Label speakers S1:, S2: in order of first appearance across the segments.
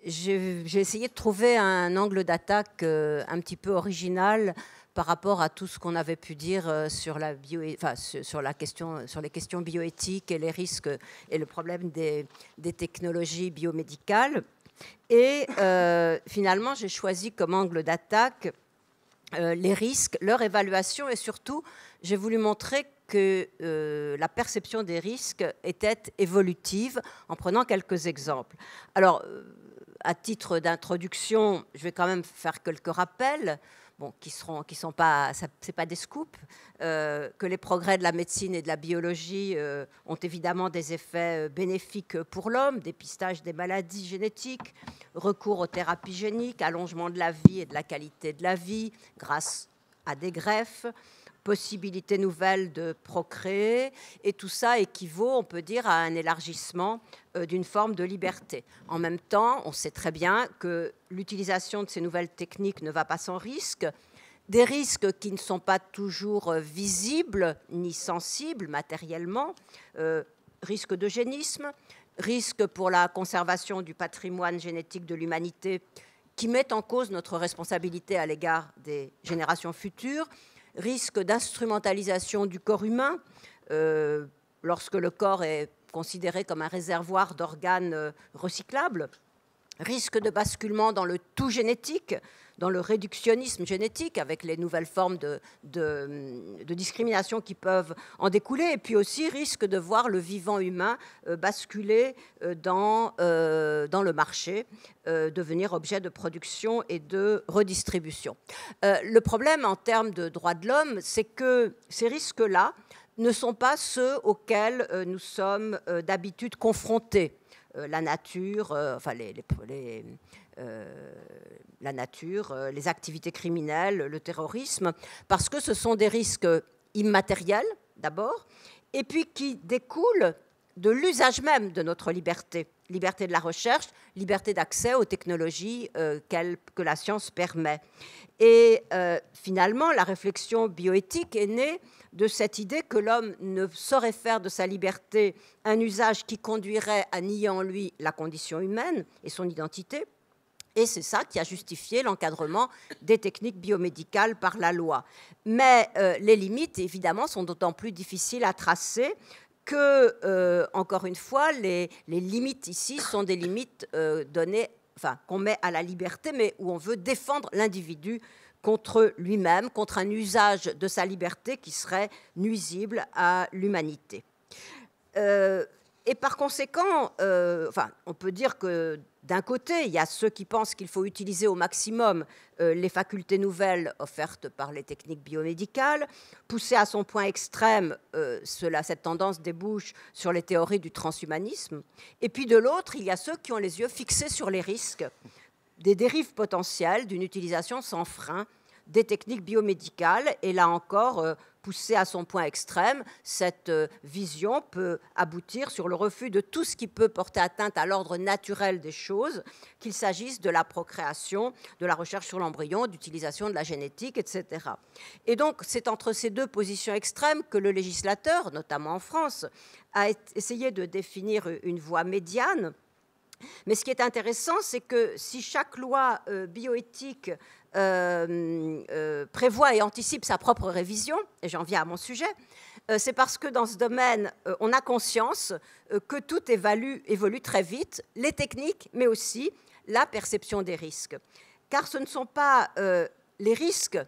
S1: j'ai essayé de trouver un angle d'attaque un petit peu original par rapport à tout ce qu'on avait pu dire sur sur les questions bioéthiques et les risques et le problème des technologies biomédicales. Et finalement, j'ai choisi comme angle d'attaque les risques, leur évaluation, et surtout, j'ai voulu montrer que la perception des risques était évolutive en prenant quelques exemples. Alors, à titre d'introduction, je vais quand même faire quelques rappels, bon, qui sont pas, c'est pas des scoops, que les progrès de la médecine et de la biologie ont évidemment des effets bénéfiques pour l'homme, dépistage des maladies génétiques, recours aux thérapies géniques, allongement de la vie et de la qualité de la vie grâce à des greffes, possibilités nouvelles de procréer, et tout ça équivaut, on peut dire, à un élargissement d'une forme de liberté. En même temps, on sait très bien que l'utilisation de ces nouvelles techniques ne va pas sans risque, des risques qui ne sont pas toujours visibles ni sensibles matériellement, risque d'eugénisme, risque pour la conservation du patrimoine génétique de l'humanité qui met en cause notre responsabilité à l'égard des générations futures, risque d'instrumentalisation du corps humain, lorsque le corps est considéré comme un réservoir d'organes recyclables, risque de basculement dans le tout génétique, dans le réductionnisme génétique, avec les nouvelles formes de discrimination qui peuvent en découler, et puis aussi risque de voir le vivant humain basculer dans le marché, devenir objet de production et de redistribution. Le problème en termes de droits de l'homme, c'est que ces risques-là ne sont pas ceux auxquels nous sommes d'habitude confrontés. La nature, la nature, les activités criminelles, le terrorisme, parce que ce sont des risques immatériels, d'abord, et puis qui découlent de l'usage même de notre liberté. Liberté de la recherche, liberté d'accès aux technologies que la science permet. Et finalement, la réflexion bioéthique est née de cette idée que l'homme ne saurait faire de sa liberté un usage qui conduirait à nier en lui la condition humaine et son identité. Et c'est ça qui a justifié l'encadrement des techniques biomédicales par la loi. Mais les limites, évidemment, sont d'autant plus difficiles à tracer que, encore une fois, les limites ici sont des limites données, qu'on met à la liberté, mais où on veut défendre l'individu contre lui-même, contre un usage de sa liberté qui serait nuisible à l'humanité. Et par conséquent, on peut dire que d'un côté, il y a ceux qui pensent qu'il faut utiliser au maximum les facultés nouvelles offertes par les techniques biomédicales. Poussé à son point extrême, cette tendance débouche sur les théories du transhumanisme. Et puis de l'autre, il y a ceux qui ont les yeux fixés sur les risques des dérives potentielles d'une utilisation sans frein des techniques biomédicales. Et là encore, poussée à son point extrême, cette vision peut aboutir sur le refus de tout ce qui peut porter atteinte à l'ordre naturel des choses, qu'il s'agisse de la procréation, de la recherche sur l'embryon, d'utilisation de la génétique, etc. Et donc, c'est entre ces deux positions extrêmes que le législateur, notamment en France, a essayé de définir une voie médiane. Mais ce qui est intéressant, c'est que si chaque loi bioéthique prévoit et anticipe sa propre révision, et j'en viens à mon sujet, c'est parce que dans ce domaine, on a conscience que tout évolue très vite, les techniques, mais aussi la perception des risques. Car ce ne sont pas les risques,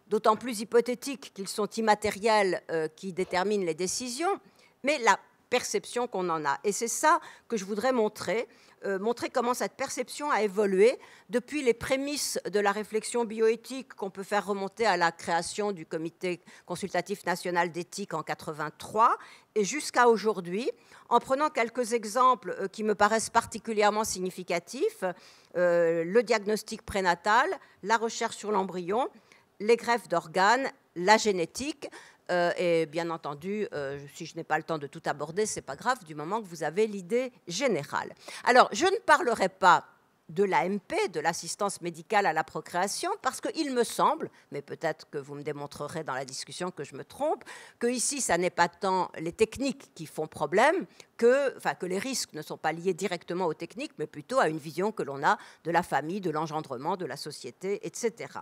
S1: d'autant plus hypothétiques qu'ils sont immatériels, qui déterminent les décisions, mais la perception qu'on en a. Et c'est ça que je voudrais montrer comment cette perception a évolué depuis les prémices de la réflexion bioéthique qu'on peut faire remonter à la création du Comité consultatif national d'éthique en 1983 et jusqu'à aujourd'hui, en prenant quelques exemples qui me paraissent particulièrement significatifs, le diagnostic prénatal, la recherche sur l'embryon, les greffes d'organes, la génétique. Et bien entendu, si je n'ai pas le temps de tout aborder, ce n'est pas grave, du moment que vous avez l'idée générale. Alors, je ne parlerai pas de l'AMP, de l'assistance médicale à la procréation, parce qu'il me semble, mais peut-être que vous me démontrerez dans la discussion que je me trompe, que ici, ça n'est pas tant les techniques qui font problème, que les risques ne sont pas liés directement aux techniques, mais plutôt à une vision que l'on a de la famille, de l'engendrement, de la société, etc.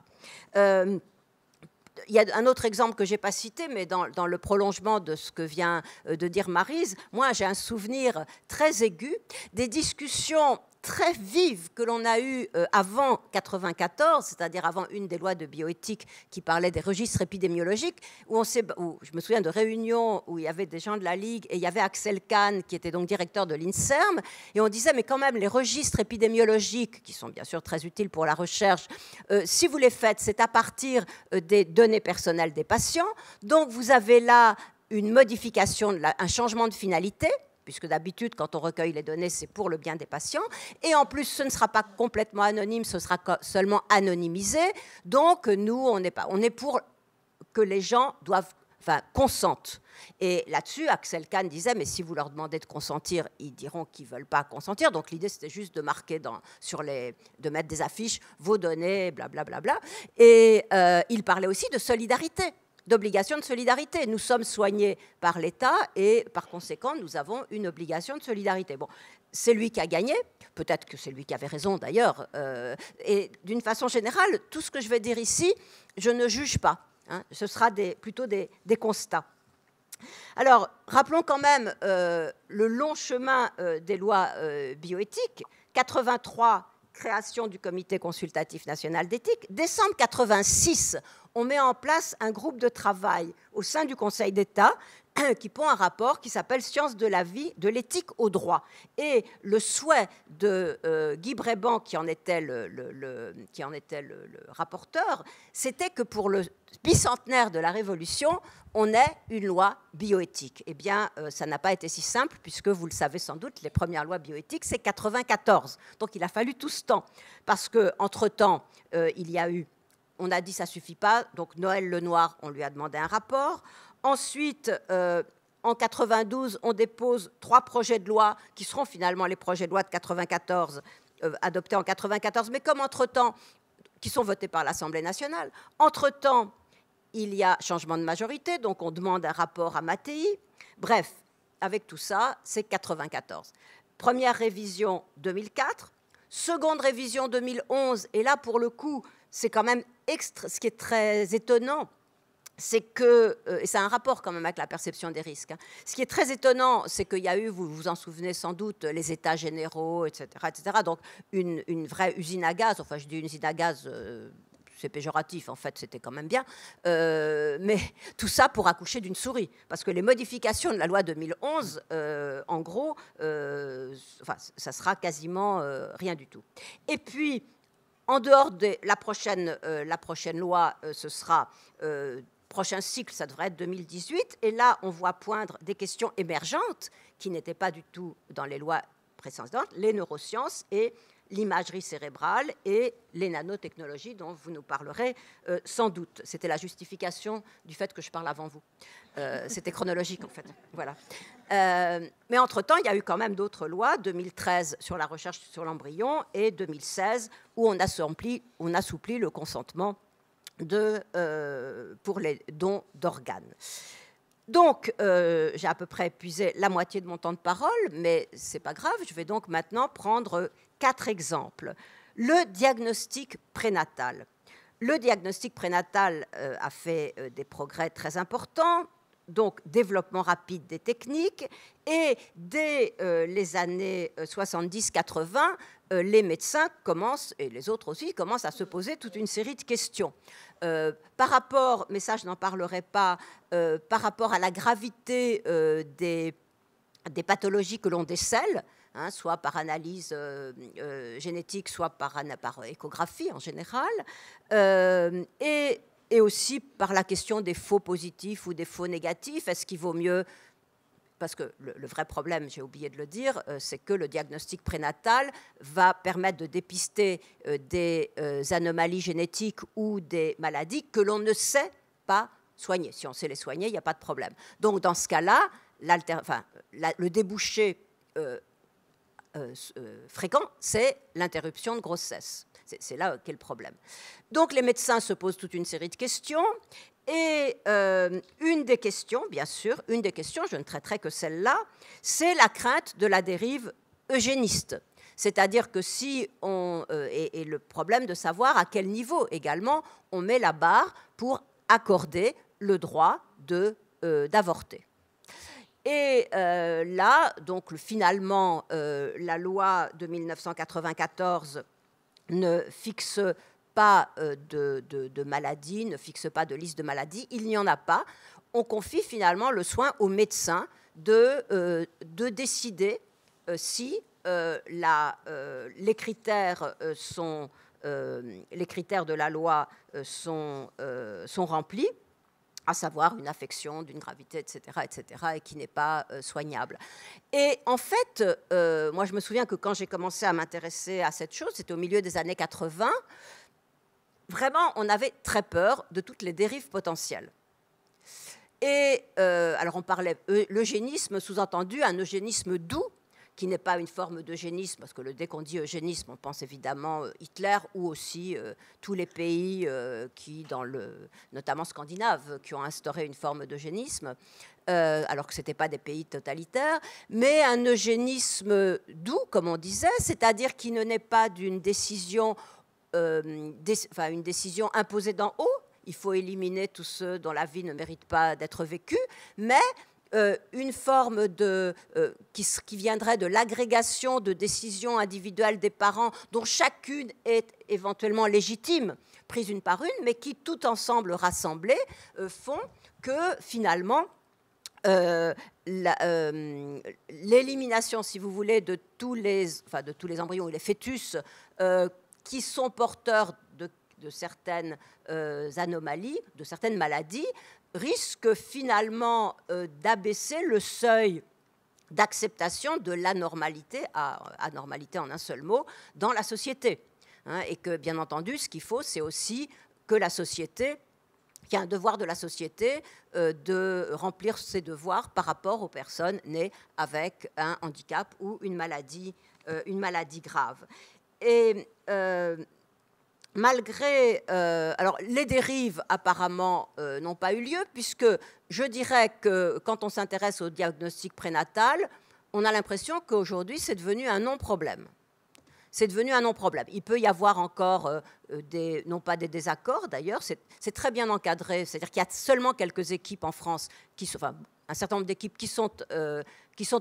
S1: Il y a un autre exemple que je n'ai pas cité, mais dans le prolongement de ce que vient de dire Maryse, moi j'ai un souvenir très aigu des discussions très vives que l'on a eues avant 1994, c'est-à-dire avant une des lois de bioéthique qui parlait des registres épidémiologiques, où je me souviens de réunions où il y avait des gens de la Ligue et il y avait Axel Kahn qui était donc directeur de l'INSERM, et on disait mais quand même les registres épidémiologiques, qui sont bien sûr très utiles pour la recherche, si vous les faites, c'est à partir des données personnelles des patients, donc vous avez là une modification, un changement de finalité, puisque d'habitude, quand on recueille les données, c'est pour le bien des patients. Et en plus, ce ne sera pas complètement anonyme, ce sera seulement anonymisé. Donc, nous, on est pour que les gens consentent. Et là-dessus, Axel Kahn disait, mais si vous leur demandez de consentir, ils diront qu'ils ne veulent pas consentir. Donc, l'idée, c'était juste de marquer, de mettre des affiches, vos données, blablabla. Bla, bla, bla. Et il parlait aussi de solidarité, d'obligation de solidarité. Nous sommes soignés par l'État et par conséquent, nous avons une obligation de solidarité. Bon, c'est lui qui a gagné, peut-être que c'est lui qui avait raison d'ailleurs. Et d'une façon générale, tout ce que je vais dire ici, je ne juge pas. Hein, ce sera plutôt des constats. Alors, rappelons quand même le long chemin des lois bioéthiques. 83, création du Comité consultatif national d'éthique. Décembre 86, on met en place un groupe de travail au sein du Conseil d'État qui pond un rapport qui s'appelle « Sciences de la vie, de l'éthique au droit ». Et le souhait de Guy Bréban, qui en était le rapporteur, c'était que pour le bicentenaire de la Révolution, on ait une loi bioéthique. Eh bien, ça n'a pas été si simple, puisque vous le savez sans doute, les premières lois bioéthiques, c'est 94. Donc, il a fallu tout ce temps. Parce qu'entre-temps, il y a eu... On a dit ça ne suffit pas, donc Noël Lenoir, on lui a demandé un rapport. Ensuite, en 92, on dépose 3 projets de loi qui seront finalement les projets de loi de 94, adoptés en 94, mais comme entre-temps, qui sont votés par l'Assemblée nationale. Entre-temps, il y a changement de majorité, donc on demande un rapport à Mattei. Bref, avec tout ça, c'est 94. Première révision 2004, seconde révision 2011, et là, pour le coup, c'est quand même ce qui est très étonnant, c'est que, et c'est un rapport quand même avec la perception des risques, hein. Ce qui est très étonnant, c'est qu'il y a eu, vous vous en souvenez sans doute, les états généraux, etc., etc. Donc une vraie usine à gaz, enfin je dis une usine à gaz, c'est péjoratif, en fait, c'était quand même bien, mais tout ça pour accoucher d'une souris, parce que les modifications de la loi 2011, en gros, ça sera quasiment rien du tout. Et puis, en dehors de la prochaine loi, ce sera... prochain cycle, ça devrait être 2018. Et là, on voit poindre des questions émergentes qui n'étaient pas du tout dans les lois précédentes, les neurosciences et l'imagerie cérébrale et les nanotechnologies dont vous nous parlerez sans doute. C'était la justification du fait que je parle avant vous. C'était chronologique, en fait. Voilà. Mais entre-temps, il y a eu quand même d'autres lois, 2013 sur la recherche sur l'embryon et 2016 où on assouplit le consentement pour les dons d'organes. Donc, j'ai à peu près épuisé la moitié de mon temps de parole, mais ce n'est pas grave. Je vais donc maintenant prendre 4 exemples. Le diagnostic prénatal. Le diagnostic prénatal a fait des progrès très importants, donc développement rapide des techniques, et dès les années 70-80, les médecins commencent, et les autres aussi, commencent à se poser toute une série de questions. Par rapport, mais ça je n'en parlerai pas, par rapport à la gravité des pathologies que l'on décèle, hein, soit par analyse génétique, soit par échographie en général, et aussi par la question des faux positifs ou des faux négatifs. Est-ce qu'il vaut mieux... Parce que le vrai problème, j'ai oublié de le dire, c'est que le diagnostic prénatal va permettre de dépister des anomalies génétiques ou des maladies que l'on ne sait pas soigner. Si on sait les soigner, il n'y a pas de problème. Donc, dans ce cas-là, le débouché fréquent, c'est l'interruption de grossesse. C'est là qu'est le problème. Donc les médecins se posent toute une série de questions. Et une des questions, bien sûr, je ne traiterai que celle-là, c'est la crainte de la dérive eugéniste. C'est-à-dire que si on... et le problème de savoir à quel niveau également on met la barre pour accorder le droit d'avorter. Et là, donc finalement, la loi de 1994 ne fixe pas de maladies, ne fixe pas de liste de maladies, il n'y en a pas. On confie finalement le soin aux médecins de décider si les critères de la loi sont remplis, à savoir une affection d'une gravité, etc., et qui n'est pas soignable. Et en fait, moi je me souviens que quand j'ai commencé à m'intéresser à cette chose, c'était au milieu des années 80, vraiment on avait très peur de toutes les dérives potentielles. Et alors on parlait l'eugénisme, sous-entendu un eugénisme doux, qui n'est pas une forme d'eugénisme, parce que dès qu'on dit eugénisme, on pense évidemment Hitler ou aussi tous les pays notamment scandinaves, qui ont instauré une forme d'eugénisme, alors que ce n'étaient pas des pays totalitaires, mais un eugénisme doux, comme on disait, c'est-à-dire qui ne naît pas d'une décision, une décision imposée d'en haut. Il faut éliminer tous ceux dont la vie ne mérite pas d'être vécue, mais une forme qui viendrait de l'agrégation de décisions individuelles des parents, dont chacune est éventuellement légitime, prise une par une, mais qui, tout ensemble rassemblées, font que, finalement, l'élimination, si vous voulez, de tous les embryons ou les fœtus qui sont porteurs de certaines anomalies, de certaines maladies, risque finalement d'abaisser le seuil d'acceptation de l'anormalité, anormalité en un seul mot, dans la société. Et que, bien entendu, ce qu'il faut, c'est aussi que la société, qu'il y a un devoir de la société de remplir ses devoirs par rapport aux personnes nées avec un handicap ou une maladie grave. Et malgré... alors, les dérives, apparemment, n'ont pas eu lieu, puisque je dirais que quand on s'intéresse au diagnostic prénatal, on a l'impression qu'aujourd'hui, c'est devenu un non-problème. C'est devenu un non-problème. Il peut y avoir encore, non pas des désaccords, d'ailleurs, c'est très bien encadré. C'est-à-dire qu'il y a seulement quelques équipes en France, un certain nombre d'équipes qui sont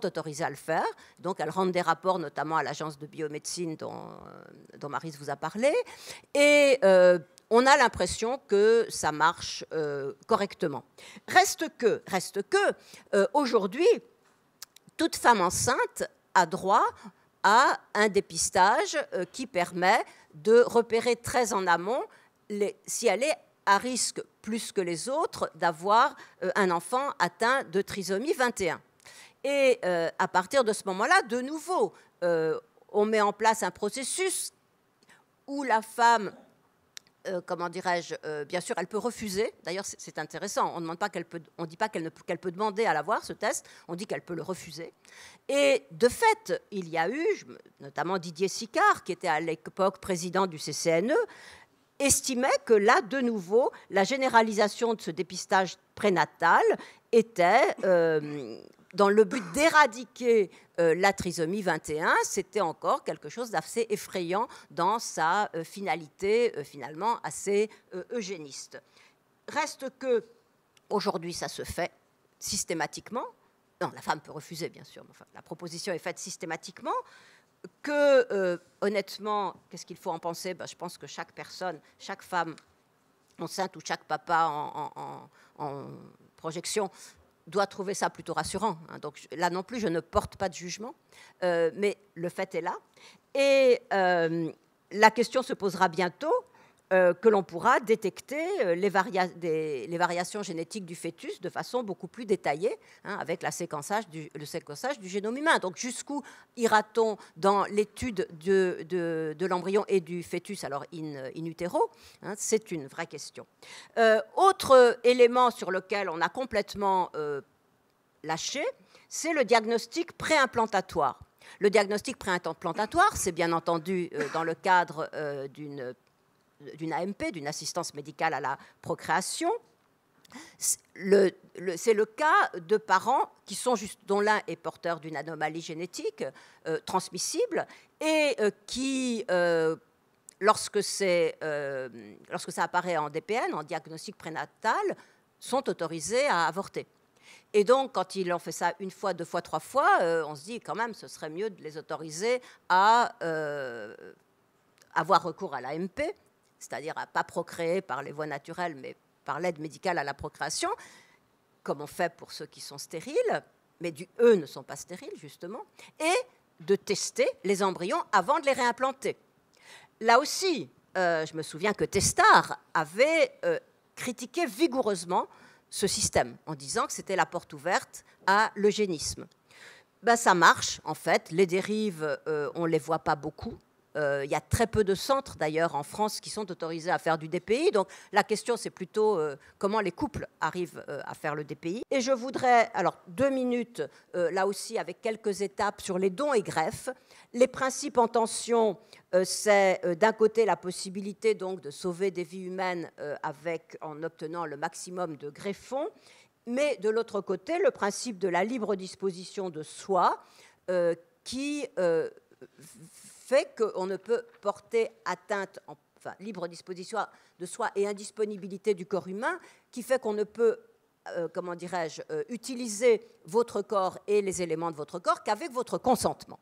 S1: autorisées à le faire. Donc, elles rendent des rapports, notamment à l'agence de biomédecine dont Maryse vous a parlé. Et on a l'impression que ça marche correctement. Reste que aujourd'hui, toute femme enceinte a droit à un dépistage qui permet de repérer très en amont si elle est à risque plus que les autres d'avoir un enfant atteint de trisomie 21. Et à partir de ce moment-là, de nouveau, on met en place un processus où la femme, comment dirais-je, bien sûr, elle peut refuser. D'ailleurs, c'est intéressant. On ne dit pas qu'elle peut demander à l'avoir, ce test. On dit qu'elle peut le refuser. Et de fait, il y a eu, notamment Didier Sicard, qui était à l'époque président du CCNE, estimait que là, de nouveau, la généralisation de ce dépistage prénatal était, dans le but d'éradiquer la trisomie 21, c'était encore quelque chose d'assez effrayant dans sa finalité, finalement, assez eugéniste. Reste que, aujourd'hui, ça se fait systématiquement. Non, la femme peut refuser, bien sûr, mais enfin, la proposition est faite systématiquement. Que, honnêtement, qu'est-ce qu'il faut en penser? Je pense que chaque personne, chaque femme enceinte ou chaque papa en projection doit trouver ça plutôt rassurant. Donc là non plus, je ne porte pas de jugement, mais le fait est là. Et la question se posera bientôt que l'on pourra détecter les variations génétiques du fœtus de façon beaucoup plus détaillée, avec le séquençage du génome humain. Donc jusqu'où ira-t-on dans l'étude de l'embryon et du fœtus, alors in utero? C'est une vraie question. Autre élément sur lequel on a complètement lâché, c'est le diagnostic préimplantatoire. Le diagnostic préimplantatoire, c'est bien entendu dans le cadre d'une AMP, d'une assistance médicale à la procréation. C'est le cas de parents qui sont dont l'un est porteur d'une anomalie génétique transmissible et qui, lorsque ça apparaît en DPN, en diagnostic prénatal, sont autorisés à avorter. Et donc, quand ils ont fait ça une fois, deux fois, trois fois, on se dit quand même, ce serait mieux de les autoriser à avoir recours à l'AMP, c'est-à-dire à ne pas procréer par les voies naturelles, mais par l'aide médicale à la procréation, comme on fait pour ceux qui sont stériles, mais eux ne sont pas stériles, justement, et de tester les embryons avant de les réimplanter. Là aussi, je me souviens que Testard avait critiqué vigoureusement ce système, en disant que c'était la porte ouverte à l'eugénisme. Ben, ça marche, en fait. Les dérives, on ne les voit pas beaucoup. Il y a très peu de centres, d'ailleurs, en France, qui sont autorisés à faire du DPI. Donc, la question, c'est plutôt comment les couples arrivent à faire le DPI. Et je voudrais, alors, 2 minutes, là aussi, avec quelques étapes sur les dons et greffes. Les principes en tension, c'est d'un côté la possibilité donc de sauver des vies humaines en obtenant le maximum de greffons, mais de l'autre côté, le principe de la libre disposition de soi qui fait qu'on ne peut porter atteinte, enfin libre disposition de soi et indisponibilité du corps humain, qui fait qu'on ne peut, comment dirais-je, utiliser votre corps et les éléments de votre corps qu'avec votre consentement.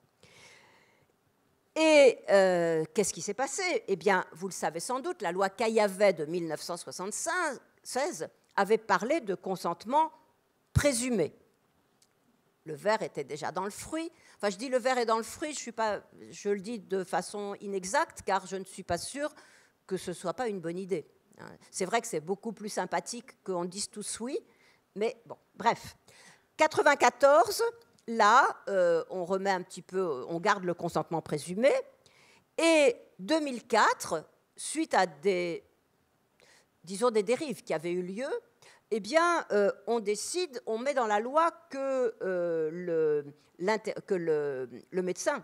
S1: Et qu'est-ce qui s'est passé? Eh bien, vous le savez sans doute, la loi Caillavet de 1976 avait parlé de consentement présumé. Le ver était déjà dans le fruit. Enfin, je dis le ver est dans le fruit, je le dis de façon inexacte, car je ne suis pas sûre que ce ne soit pas une bonne idée. C'est vrai que c'est beaucoup plus sympathique qu'on dise tous oui, mais bon, bref. 94, là, on remet un petit peu, on garde le consentement présumé. Et 2004, suite à des dérives qui avaient eu lieu, eh bien, on décide, on met dans la loi que le médecin,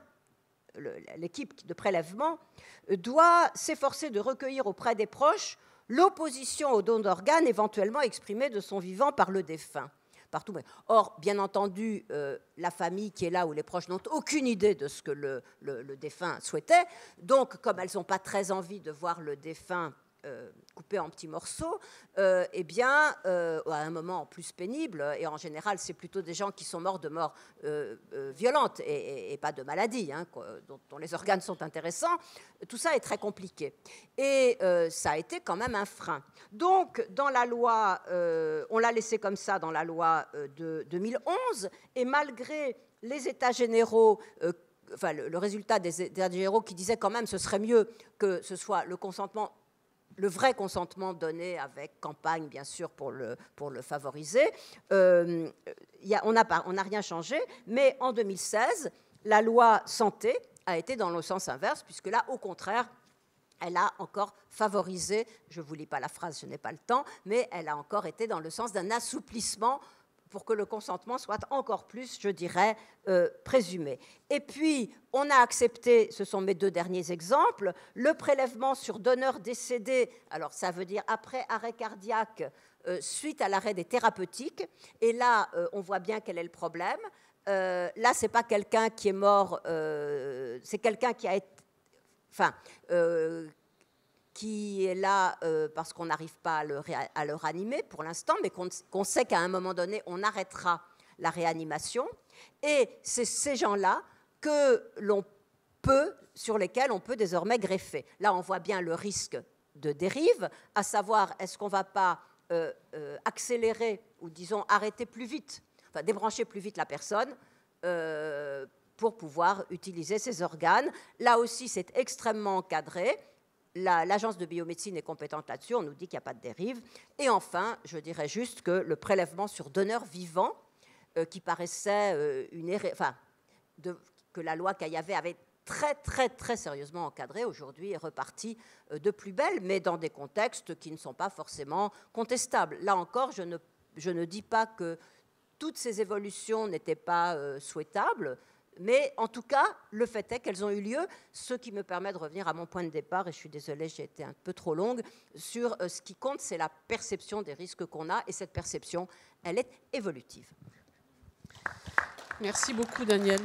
S1: l'équipe de prélèvement, doit s'efforcer de recueillir auprès des proches l'opposition au don d'organes éventuellement exprimée de son vivant par le défunt. Partout. Or, bien entendu, la famille qui est là ou les proches n'ont aucune idée de ce que le défunt souhaitait. Donc, comme elles n'ont pas très envie de voir le défunt coupé en petits morceaux, eh bien, à un moment plus pénible, et en général, c'est plutôt des gens qui sont morts de mort violente et pas de maladie, hein, dont les organes sont intéressants, tout ça est très compliqué. Et ça a été quand même un frein. Donc, dans la loi, on l'a laissé comme ça dans la loi de 2011, et malgré les états généraux, enfin, le résultat des états généraux qui disaient quand même ce serait mieux que ce soit le consentement, le vrai consentement donné avec campagne, bien sûr, pour le favoriser. On n'a rien changé, mais en 2016, la loi santé a été dans le sens inverse, puisque là, au contraire, elle a encore favorisé, je ne vous lis pas la phrase, je n'ai pas le temps, mais elle a encore été dans le sens d'un assouplissement pour que le consentement soit encore plus, je dirais, présumé. Et puis, on a accepté, ce sont mes 2 derniers exemples, le prélèvement sur donneur décédé, alors ça veut dire après arrêt cardiaque, suite à l'arrêt des thérapeutiques, et là, on voit bien quel est le problème. Là, ce n'est pas quelqu'un qui est mort, c'est quelqu'un qui a été... Enfin, qui est là parce qu'on n'arrive pas à le ranimer pour l'instant, mais qu'on sait qu'à un moment donné, on arrêtera la réanimation. Et c'est ces gens-là sur lesquels on peut désormais greffer. Là, on voit bien le risque de dérive, à savoir, est-ce qu'on ne va pas accélérer ou, disons, arrêter plus vite, enfin, débrancher plus vite la personne pour pouvoir utiliser ces organes. Là aussi, c'est extrêmement encadré. L'agence de biomédecine est compétente là-dessus, on nous dit qu'il n'y a pas de dérive. Et enfin, je dirais juste que le prélèvement sur donneur vivant, qui paraissait que la loi Caillavet avait très, très, très sérieusement encadré, aujourd'hui est reparti de plus belle, mais dans des contextes qui ne sont pas forcément contestables. Là encore, je ne dis pas que toutes ces évolutions n'étaient pas souhaitables. Mais en tout cas, le fait est qu'elles ont eu lieu, ce qui me permet de revenir à mon point de départ, et je suis désolée, j'ai été un peu trop longue, sur ce qui compte, c'est la perception des risques qu'on a, et cette perception, elle est évolutive.
S2: Merci beaucoup, Danielle.